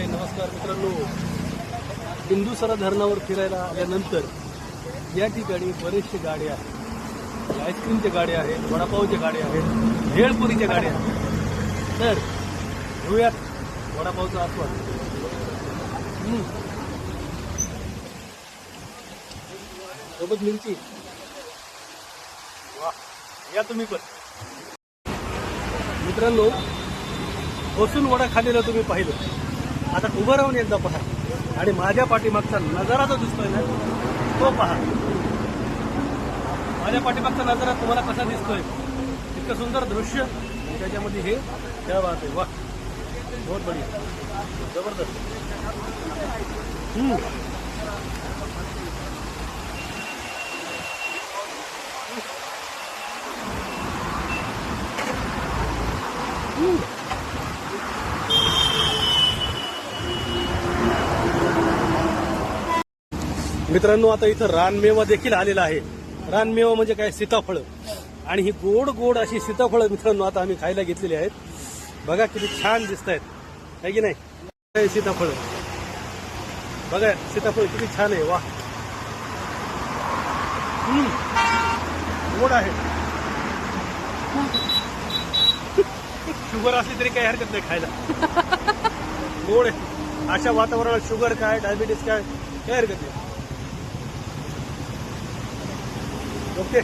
जय नमस्कार मित्रांनो, बिंदुसरा धरणावर फिरायला आल्यानंतर या ठिकाणी बरेचसे गाड्या आहेत. आईस्क्रीमच्या गाड्या आहेत, वडापावच्या गाड्या आहेत, भेळपुरीच्या गाड्या आहेत. तर घेऊयात वडापावचा आस्वाद. सोबत मिरची. वा, या तुम्ही पण. मित्रांनो, बसून वडा खाल्लेला तुम्ही पाहिलं, आता उभं राहून एकदा पहा आणि माझ्या पाठीमागचा नजारा जो दिसतोय ना तो पहा. माझ्या पाठीमागचा नजारा तुम्हाला कसा दिसतोय, इतकं सुंदर दृश्य, त्याच्यामध्ये हे क्या बात आहे. वा, बहुत बढिया, जबरदस्त. मित्रांनो, आता इथं रानमेवा देखील आलेला आहे. रानमेवा म्हणजे काय, सीताफळ. आणि ही गोड गोड अशी सीताफळ मित्रांनो आता आम्ही खायला घेतलेली आहेत. बघा किती छान दिसत आहेत, आहे की नाही. सीताफळ बघा, सीताफळ किती छान आहे. वा, गोड आहे. शुगर असली तरी काही हरकत नाही खायला. गोड आहे. अशा वातावरणात शुगर काय, डायबिटीस काय, काही हरकत नाही. ओके.